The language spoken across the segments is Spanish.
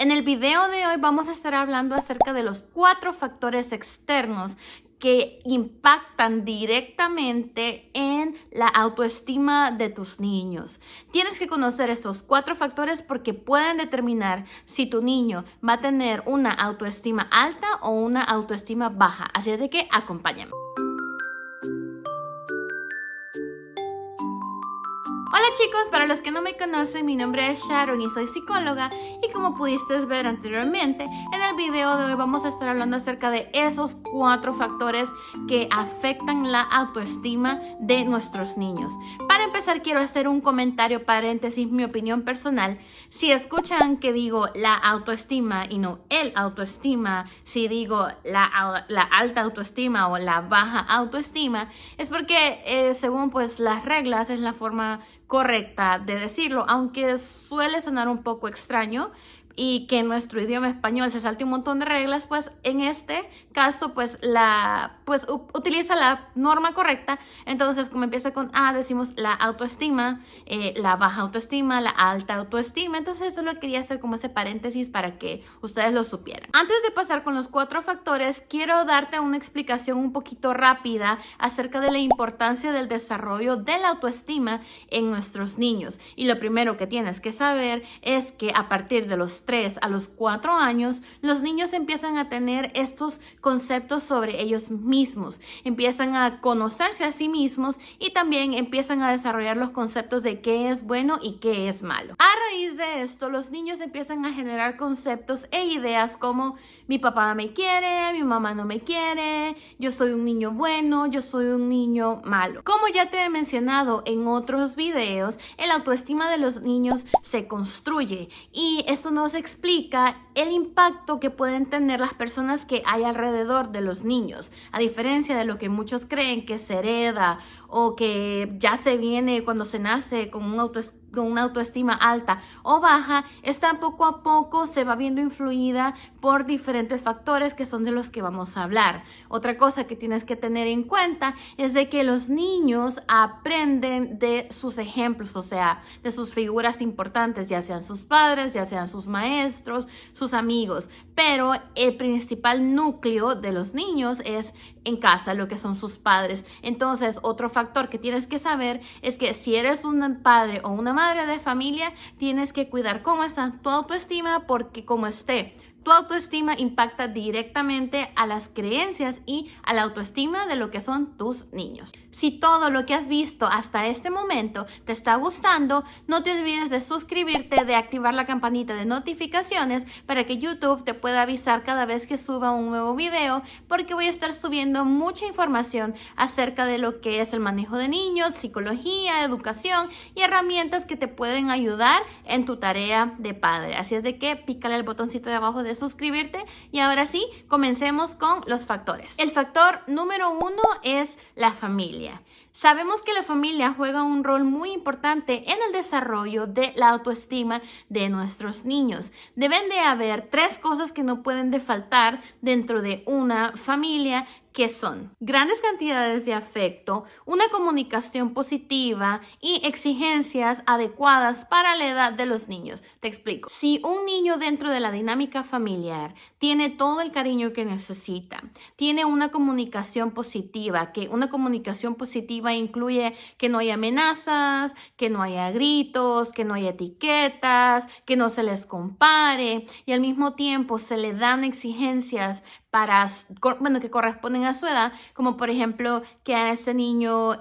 En el video de hoy vamos a estar hablando acerca de los 4 factores externos que impactan directamente en la autoestima de tus niños. Tienes que conocer estos 4 factores porque pueden determinar si tu niño va a tener una autoestima alta o una autoestima baja. Así es de que acompáñame. Hola chicos, para los que no me conocen, mi nombre es Sharon y soy psicóloga y como pudiste ver anteriormente, en el video de hoy vamos a estar hablando acerca de esos 4 factores que afectan la autoestima de nuestros niños. Para empezar, quiero hacer un comentario paréntesis, mi opinión personal. Si escuchan que digo la autoestima y no el autoestima, si digo la alta autoestima o la baja autoestima, es porque según pues las reglas es la forma correcta de decirlo, aunque suele sonar un poco extraño y que en nuestro idioma español se salte un montón de reglas, pues en este caso pues utiliza la norma correcta. Entonces, como empieza con A, decimos la autoestima, la baja autoestima, la alta autoestima. Entonces solo quería hacer como ese paréntesis para que ustedes lo supieran. Antes de pasar con los 4 factores, quiero darte una explicación un poquito rápida acerca de la importancia del desarrollo de la autoestima en nuestros niños. Y lo primero que tienes que saber es que a partir de los 3 a los 4 años, los niños empiezan a tener estos conceptos sobre ellos mismos, empiezan a conocerse a sí mismos y también empiezan a desarrollar los conceptos de qué es bueno y qué es malo. A raíz de esto, los niños empiezan a generar conceptos e ideas como mi papá me quiere, mi mamá no me quiere, yo soy un niño bueno, yo soy un niño malo. Como ya te he mencionado en otros videos, el autoestima de los niños se construye y esto nos explica el impacto que pueden tener las personas que hay alrededor de los niños, a diferencia de lo que muchos creen que se hereda o que ya se viene cuando se nace con una autoestima alta o baja. Esta poco a poco se va viendo influida por diferentes factores que son de los que vamos a hablar. Otra cosa que tienes que tener en cuenta es de que los niños aprenden de sus ejemplos, o sea, de sus figuras importantes, ya sean sus padres, ya sean sus maestros, sus amigos, pero el principal núcleo de los niños es en casa, lo que son sus padres. Entonces, otro factor que tienes que saber es que si eres un padre o una madre de familia, tienes que cuidar cómo está tu autoestima, porque como esté tu autoestima impacta directamente a las creencias y a la autoestima de lo que son tus niños. Si todo lo que has visto hasta este momento te está gustando, no te olvides de suscribirte, de activar la campanita de notificaciones para que YouTube te pueda avisar cada vez que suba un nuevo video, porque voy a estar subiendo mucha información acerca de lo que es el manejo de niños, psicología, educación y herramientas que te pueden ayudar en tu tarea de padre. Así es de que pícale el botoncito de abajo de suscribirte y ahora sí, comencemos con los factores. El factor número 1 es la familia. Sabemos que la familia juega un rol muy importante en el desarrollo de la autoestima de nuestros niños. Deben de haber 3 cosas que no pueden de faltar dentro de una familia, que son grandes cantidades de afecto, una comunicación positiva y exigencias adecuadas para la edad de los niños. Te explico. Si un niño dentro de la dinámica familiar tiene todo el cariño que necesita, tiene una comunicación positiva, que una comunicación positiva incluye que no haya amenazas, que no haya gritos, que no haya etiquetas, que no se les compare y al mismo tiempo se le dan exigencias que corresponden a su edad, como por ejemplo que a ese niño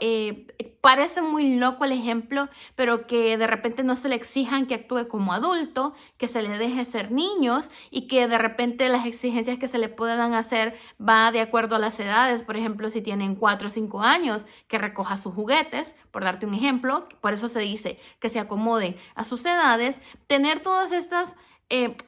parece muy loco el ejemplo, pero que de repente no se le exijan que actúe como adulto, que se le deje ser niños y que de repente las exigencias que se le puedan hacer va de acuerdo a las edades. Por ejemplo, si tienen 4 o 5 años, que recoja sus juguetes, por darte un ejemplo. Por eso se dice que se acomoden a sus edades. Tener todas estas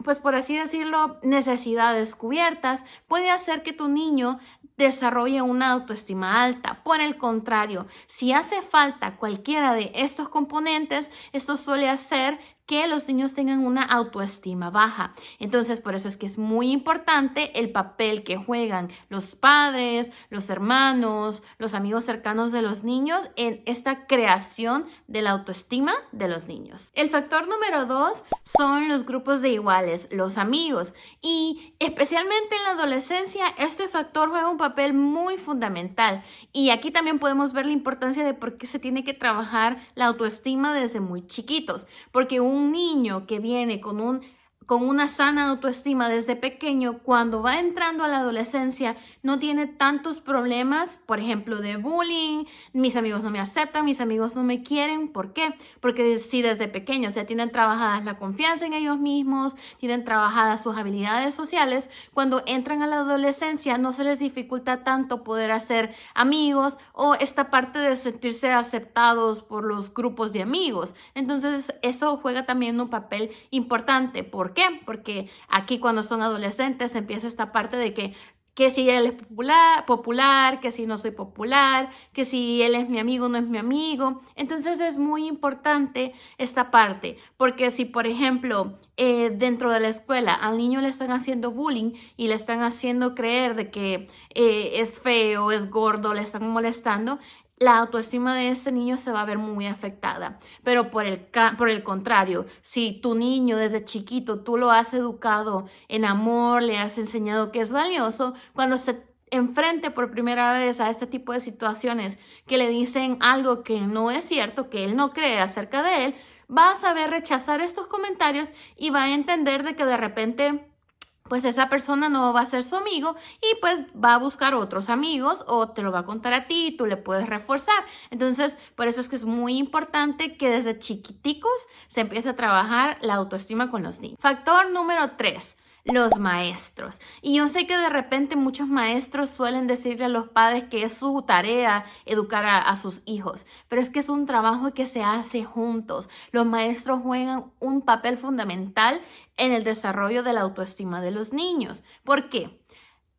pues por así decirlo, necesidades cubiertas, puede hacer que tu niño desarrolle una autoestima alta. Por el contrario, si hace falta cualquiera de estos componentes, esto suele hacer que los niños tengan una autoestima baja. Entonces, por eso es que es muy importante el papel que juegan los padres, los hermanos, los amigos cercanos de los niños en esta creación de la autoestima de los niños. El factor número 2 son los grupos de iguales, los amigos. Y especialmente en la adolescencia, este factor juega un papel muy fundamental. Y aquí también podemos ver la importancia de por qué se tiene que trabajar la autoestima desde muy chiquitos. Porque un niño que viene con una sana autoestima desde pequeño, cuando va entrando a la adolescencia, no tiene tantos problemas, por ejemplo, de bullying, mis amigos no me aceptan, mis amigos no me quieren. ¿Por qué? Porque si desde pequeños ya tienen trabajadas la confianza en ellos mismos, tienen trabajadas sus habilidades sociales, cuando entran a la adolescencia no se les dificulta tanto poder hacer amigos o esta parte de sentirse aceptados por los grupos de amigos. Entonces, eso juega también un papel importante. ¿Por qué? Porque aquí cuando son adolescentes empieza esta parte de que si él es popular, que si no soy popular, que si él es mi amigo, no es mi amigo. Entonces es muy importante esta parte, porque si, por ejemplo, dentro de la escuela al niño le están haciendo bullying y le están haciendo creer de que es feo, es gordo, le están molestando, la autoestima de este niño se va a ver muy afectada. Pero por el contrario, si tu niño desde chiquito tú lo has educado en amor, le has enseñado que es valioso, cuando se enfrente por primera vez a este tipo de situaciones que le dicen algo que no es cierto, que él no cree acerca de él, va a saber rechazar estos comentarios y va a entender de que de repente pues esa persona no va a ser su amigo y pues va a buscar otros amigos o te lo va a contar a ti y tú le puedes reforzar. Entonces, por eso es que es muy importante que desde chiquiticos se empiece a trabajar la autoestima con los niños. Factor número 3. Los maestros. Y yo sé que de repente muchos maestros suelen decirle a los padres que es su tarea educar a sus hijos, pero es que es un trabajo que se hace juntos. Los maestros juegan un papel fundamental en el desarrollo de la autoestima de los niños. ¿Por qué?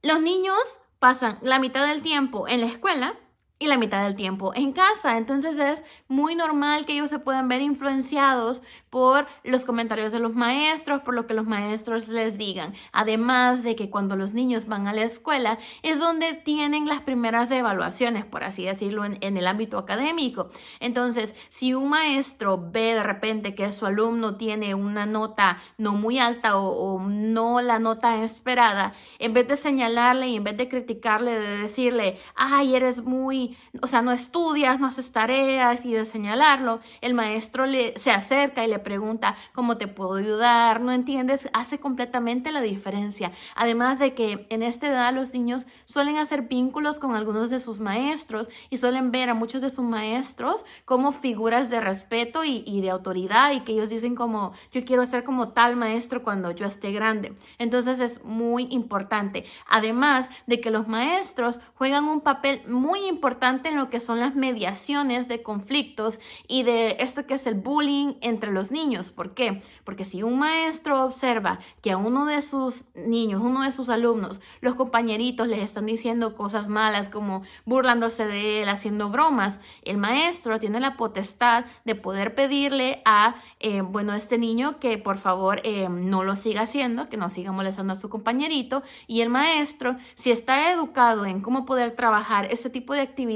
Los niños pasan la mitad del tiempo en la escuela y la mitad del tiempo en casa. Entonces es muy normal que ellos se puedan ver influenciados por los comentarios de los maestros, por lo que los maestros les digan. Además de que cuando los niños van a la escuela es donde tienen las primeras evaluaciones, por así decirlo, en el ámbito académico. Entonces, si un maestro ve de repente que su alumno tiene una nota no muy alta o no la nota esperada, en vez de señalarle y en vez de criticarle, de decirle, ay, eres no estudias, no haces tareas, y de señalarlo, el maestro se acerca y le pregunta, ¿cómo te puedo ayudar? ¿No entiendes? Hace completamente la diferencia. Además de que en esta edad los niños suelen hacer vínculos con algunos de sus maestros y suelen ver a muchos de sus maestros como figuras de respeto y de autoridad, y que ellos dicen como, yo quiero ser como tal maestro cuando yo esté grande. Entonces es muy importante. Además de que los maestros juegan un papel muy importante en lo que son las mediaciones de conflictos y de esto que es el bullying entre los niños. ¿Por qué? Porque si un maestro observa que a uno de sus niños, uno de sus alumnos, los compañeritos les están diciendo cosas malas, como burlándose de él, haciendo bromas, el maestro tiene la potestad de poder pedirle a este niño que por favor no lo siga haciendo, que no siga molestando a su compañerito, y el maestro, si está educado en cómo poder trabajar este tipo de actividades,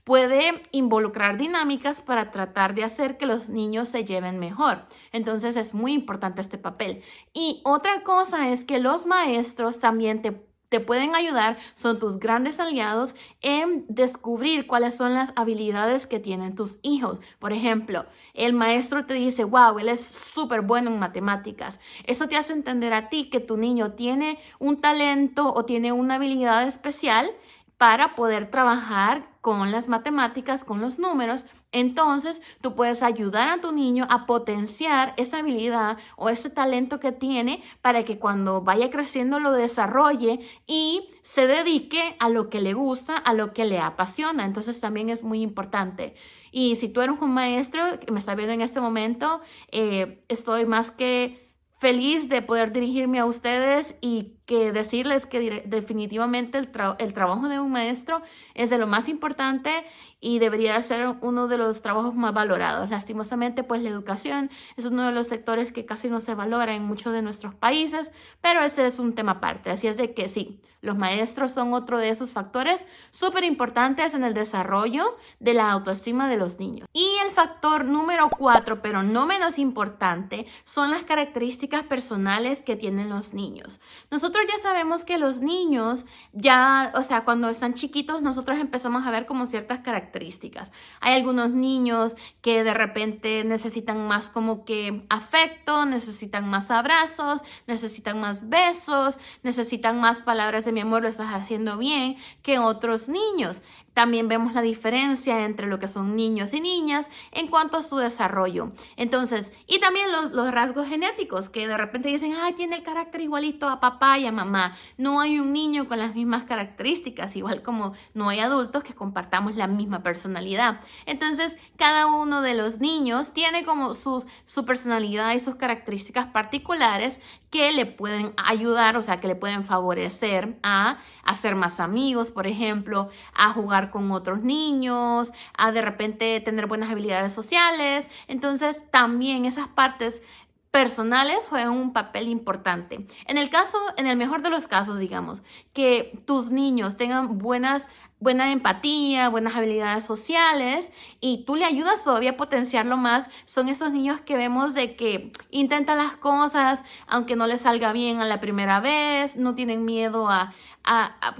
puede involucrar dinámicas para tratar de hacer que los niños se lleven mejor. Entonces es muy importante este papel. Y otra cosa es que los maestros también te pueden ayudar, son tus grandes aliados en descubrir cuáles son las habilidades que tienen tus hijos. Por ejemplo, el maestro te dice, wow, él es súper bueno en matemáticas. Eso te hace entender a ti que tu niño tiene un talento o tiene una habilidad especial para poder trabajar con las matemáticas, con los números. Entonces, tú puedes ayudar a tu niño a potenciar esa habilidad o ese talento que tiene para que cuando vaya creciendo lo desarrolle y se dedique a lo que le gusta, a lo que le apasiona. Entonces, también es muy importante. Y si tú eres un maestro que me está viendo en este momento, estoy más que feliz de poder dirigirme a ustedes y que decirles que definitivamente el trabajo de un maestro es de lo más importante y debería ser uno de los trabajos más valorados. Lastimosamente, pues la educación es uno de los sectores que casi no se valora en muchos de nuestros países, pero ese es un tema aparte. Así es de que sí, los maestros son otro de esos factores súper importantes en el desarrollo de la autoestima de los niños. Y el factor número 4, pero no menos importante, son las características personales que tienen los niños. Nosotros ya sabemos que los niños ya, o sea, cuando están chiquitos, nosotros empezamos a ver como ciertas características. Hay algunos niños que de repente necesitan más como que afecto, necesitan más abrazos, necesitan más besos, necesitan más palabras de mi amor, lo estás haciendo bien, que otros niños. También vemos la diferencia entre lo que son niños y niñas en cuanto a su desarrollo. Entonces, y también los rasgos genéticos, que de repente dicen, ay, tiene el carácter igualito a papá y a mamá. No hay un niño con las mismas características, igual como no hay adultos que compartamos la misma personalidad. Entonces, cada uno de los niños tiene como su personalidad y sus características particulares que le pueden ayudar, o sea, que le pueden favorecer a hacer más amigos, por ejemplo, a jugar con otros niños, a de repente tener buenas habilidades sociales. Entonces, también esas partes personales juegan un papel importante. En el mejor de los casos, digamos, que tus niños tengan buena empatía, buenas habilidades sociales y tú le ayudas todavía a potenciarlo más, son esos niños que vemos de que intentan las cosas aunque no les salga bien a la primera vez, no tienen miedo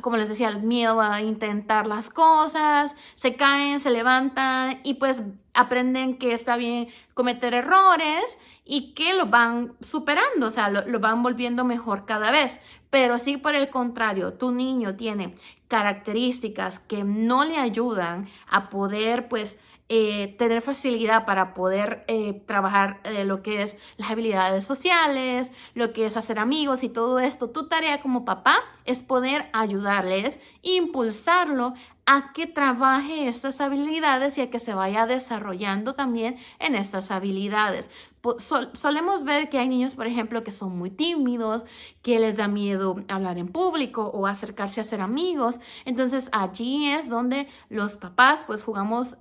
como les decía, el miedo a intentar las cosas, se caen, se levantan y pues aprenden que está bien cometer errores y que lo van superando, o sea, lo van volviendo mejor cada vez. Pero si por el contrario, tu niño tiene características que no le ayudan a poder, pues, tener facilidad para poder trabajar lo que es las habilidades sociales, lo que es hacer amigos y todo esto, tu tarea como papá es poder ayudarles, impulsarlo a que trabaje estas habilidades y a que se vaya desarrollando también en estas habilidades. Solemos ver que hay niños, por ejemplo, que son muy tímidos, que les da miedo hablar en público o acercarse a ser amigos. Entonces allí es donde los papás pues jugamos,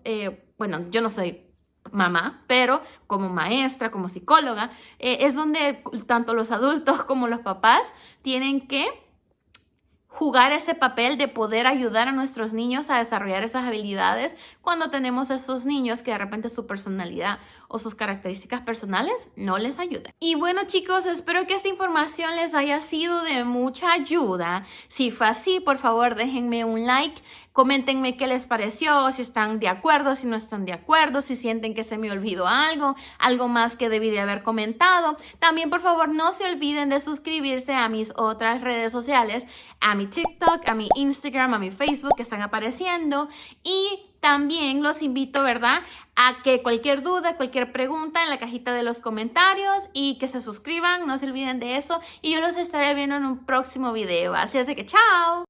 bueno, yo no soy mamá, pero como maestra, como psicóloga, es donde tanto los adultos como los papás tienen que jugar ese papel de poder ayudar a nuestros niños a desarrollar esas habilidades cuando tenemos esos niños que de repente su personalidad o sus características personales no les ayudan. Y bueno, chicos, espero que esta información les haya sido de mucha ayuda. Si fue así, por favor, déjenme un like. Coméntenme qué les pareció, si están de acuerdo, si no están de acuerdo, si sienten que se me olvidó algo más que debí de haber comentado. También, por favor, no se olviden de suscribirse a mis otras redes sociales, a mi TikTok, a mi Instagram, a mi Facebook que están apareciendo. Y también los invito, ¿verdad?, a que cualquier duda, cualquier pregunta en la cajita de los comentarios y que se suscriban, no se olviden de eso. Y yo los estaré viendo en un próximo video. Así es de que, ¡chao!